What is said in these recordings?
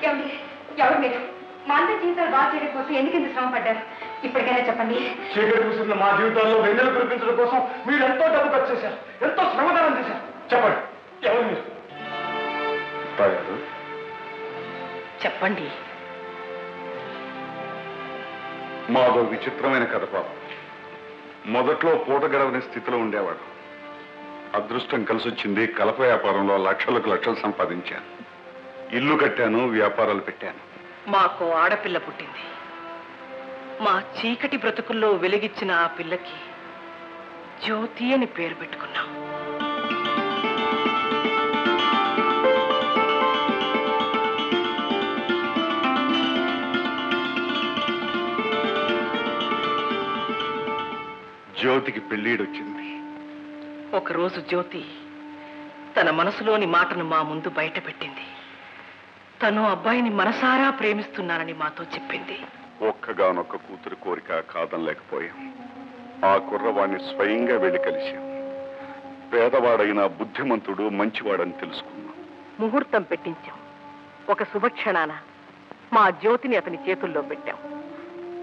ఎవరు మీరు? మా అందరి జీవితాలు బాగా చేయడం కోసం ఎందుకు ఇంత శ్రమ పడ్డారు? ఇప్పటికైనా చెప్పండి. చీకటి చూసిన మా జీవితాల్లో వెన్నెలు కురిపించడం కోసం మీరు ఎంతో డబ్బు ఖర్చు చేశారు, ఎంతో శ్రమదానం చేశారు. చెప్పండి, ఎవరు మీరు? చెప్పండి. మాదో విచిత్రమైన కథ పాప. మొదట్లో పూట గడవని స్థితిలో ఉండేవాడు. అదృష్టం కలిసి వచ్చింది. కలప వ్యాపారంలో లక్షలకు లక్షలు సంపాదించాను. ఇల్లు కట్టాను, వ్యాపారాలు పెట్టాను. మాకు ఆడపిల్ల పుట్టింది. మా చీకటి బ్రతుకుల్లో వెలిగిచ్చిన ఆ పిల్లకి జ్యోతి అని పేరు పెట్టుకున్నాం. జ్యోతికి పెళ్ళీడొచ్చింది. ఒకరోజు జ్యోతి తన మనసులోని మాటను మా ముందు బయట పెట్టింది. తను అబ్బాయిని మనసారా ప్రేమిస్తున్నానని మాతో చెప్పింది. ఒక్కగానొక్క కూతురు కోరిక కాదనలేకపోయాం. ఆ కుర్రవాణ్ణి స్వయంగా వెళ్ళి కలిశాం. పేదవాడైన బుద్ధిమంతుడు, మంచివాడని తెలుసుకున్నాం. ముహూర్తం పెట్టించాం. ఒక శుభక్షణాన మా జ్యోతిని అతని చేతుల్లో పెట్టాం.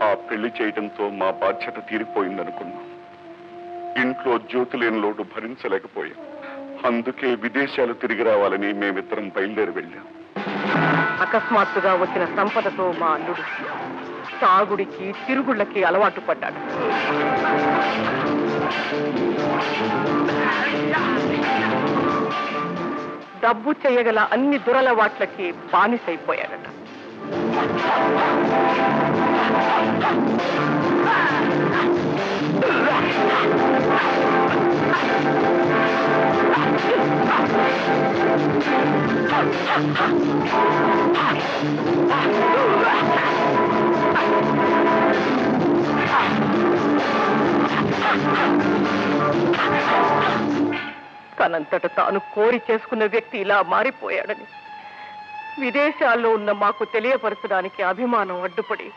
ఆ పెళ్లి చేయడంతో మా బాధ్యత తీరిపోయిందనుకున్నాం. ఇంట్లో జ్యోతి లేని లోటు భరించలేకపోయాం. అందుకే విదేశాలు తిరిగి రావాలని మేమిద్దరం బయలుదేరి వెళ్ళాం. అకస్మాత్తుగా వచ్చిన సంపదతో మా అల్లుడు తాగుడికి, తిరుగుళ్ళకి అలవాటు పడ్డాడు. డబ్బు చేయగల అన్ని దురలవాట్లకి బానిసైపోయాడట. తనంతట తాను కోరి చేసుకున్న వ్యక్తి ఇలా మారిపోయాడని విదేశాల్లో ఉన్న మాకు తెలియపరచడానికి అభిమానం అడ్డుపడి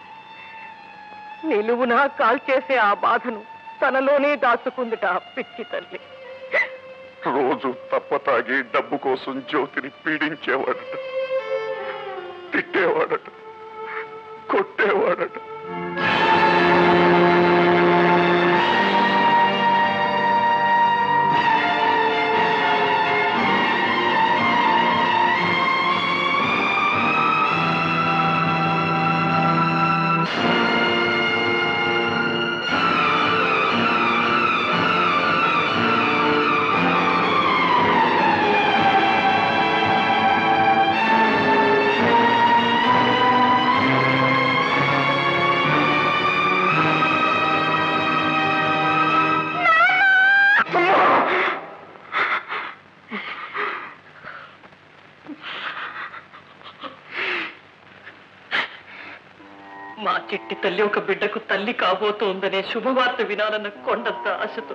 నిలువునా కాల్చేసే ఆ బాధను తనలోనే దాచుకుందిట పిచ్చి తల్లి. రోజు తప్పతాగి డబ్బు కోసం జ్యోతిని పీడించేవాడట, తిట్టేవాడట, కొట్టేవాడట. మా చిట్టి తల్లి ఒక బిడ్డకు తల్లి కాబోతోందనే శుభవార్త వినాలన్న కొండంత ఆశతో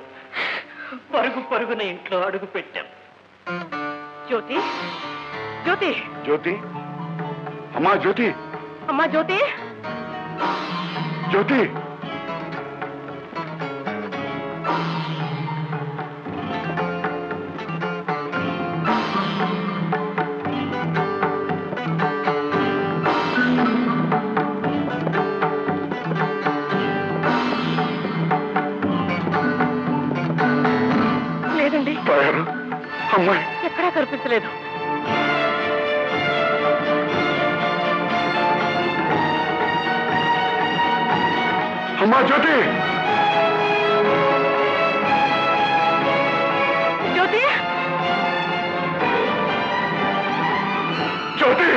పరుగు పరుగున ఇంట్లో అడుగు పెట్టాం. జ్యోతి, జ్యోతి, జ్యోతి, అమ్మా జ్యోతి, అమ్మా జ్యోతి, జ్యోతి. లేదండి, అమ్మాయి ఎక్కడా కనిపించలేదు. అమ్మా జ్యోతి, జ్యోతి, జ్యోతి.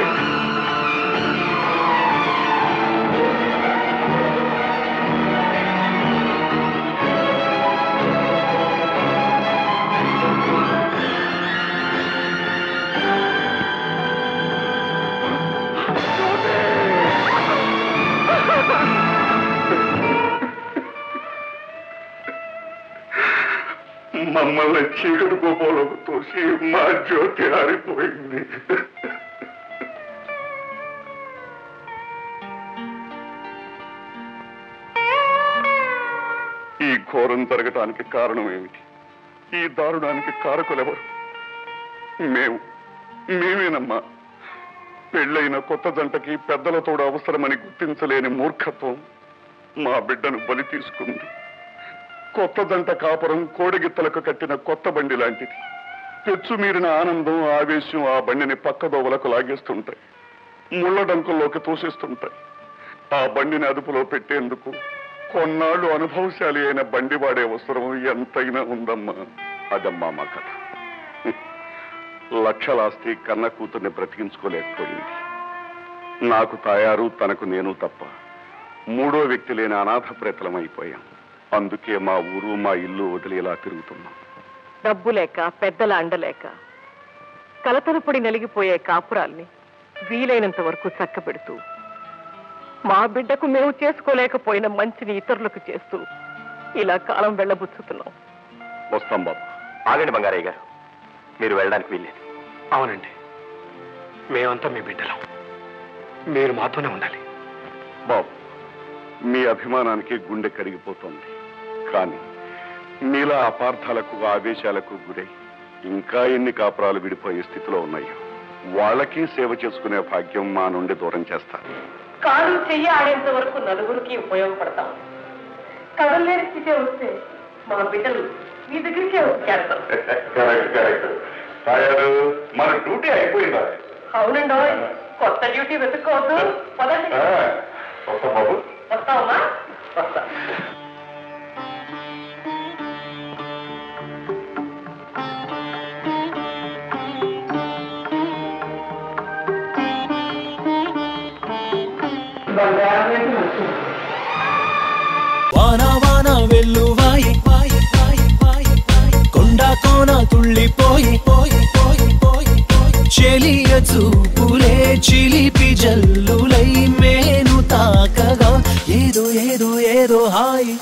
మమ్మల్ని చీకటి కోపంలోకి తోసి మా జ్యోతి ఆరిపోయింది. ఈ ఘోరం జరగటానికి కారణం ఏమిటి? ఈ దారుణానికి కారకులెవరు? మేమేనమ్మా. పెళ్ళైన కొత్త జంటకి పెద్దల తోడు అవసరమని గుర్తించలేని మూర్ఖత్వం మా బిడ్డను బలి తీసుకుంది. కొత్త జంట కాపురం కోడిగిత్తలకు కట్టిన కొత్త బండి లాంటిది. పెచ్చు మీరిన ఆనందం, ఆవేశం ఆ బండిని పక్కదోవలకు లాగేస్తుంటాయి, ముళ్ళ డంకుల్లోకి తోసేస్తుంటాయి. ఆ బండిని అదుపులో పెట్టేందుకు కొన్నాళ్ళు అనుభవశాలి అయిన బండి వాడే అవసరం ఎంతైనా ఉందమ్మా. అదమ్మా మా కథ. లక్షలాస్తి కన్న కూతుర్ని బ్రతికించుకోలేకపోయింది. నాకు తాయారు, తనకు నేను తప్ప మూడో వ్యక్తి లేని అనాథ ప్రేతలం అయిపోయాం. అందుకే మా ఊరు, మా ఇల్లు వదిలి ఇలా తిరుగుతున్నాం. డబ్బు లేక, పెద్దల అండలేక కలతలు పడి నలిగిపోయే కాపురాల్ని వీలైనంత వరకు చక్కబెడుతూ, మా బిడ్డకు మేము చేసుకోలేకపోయిన మంచిని ఇతరులకు చేస్తూ ఇలా కాలం వెళ్ళబుచ్చుతున్నాం. వస్తాం బాబు. ఆగండి బంగారయ్య గారు, మీరు వెళ్ళడానికి వీల్లేదు. అవునండి, మేమంతా మీ బిడ్డలం, మీరు మాతోనే ఉండాలి. బాబు, మీ అభిమానానికి గుండె కరిగిపోతుంది. కానీ మీలా అపార్థాలకు, ఆవేశాలకు గురై ఇంకా ఎన్ని కాపురాలు విడిపోయే స్థితిలో ఉన్నాయో వాళ్ళకి సేవ చేసుకునే భాగ్యం మా నుండి దూరం చేస్తారు. కాలు చెయ్యి ఆడేంత వరకు నలుగురికి ఉపయోగపడతాం. కదలేని స్థితి వస్తే మా బిడ్డలు మీ దగ్గరికే వచ్చేస్తాం. మన డ్యూటీ అయిపోయిందా? అవునండి, కొత్త డ్యూటీ వెతుక్కోవద్దు. పదండి. బాబు, వస్తావమ్మా? వస్తా. వానా వానా వెల్లువాయి కొండా కోన తుళ్ళిపోయి చెలియ చూపులే చిలిపి జల్లులై మేను తాకగా ఏదో ఏదో ఏదో హాయి.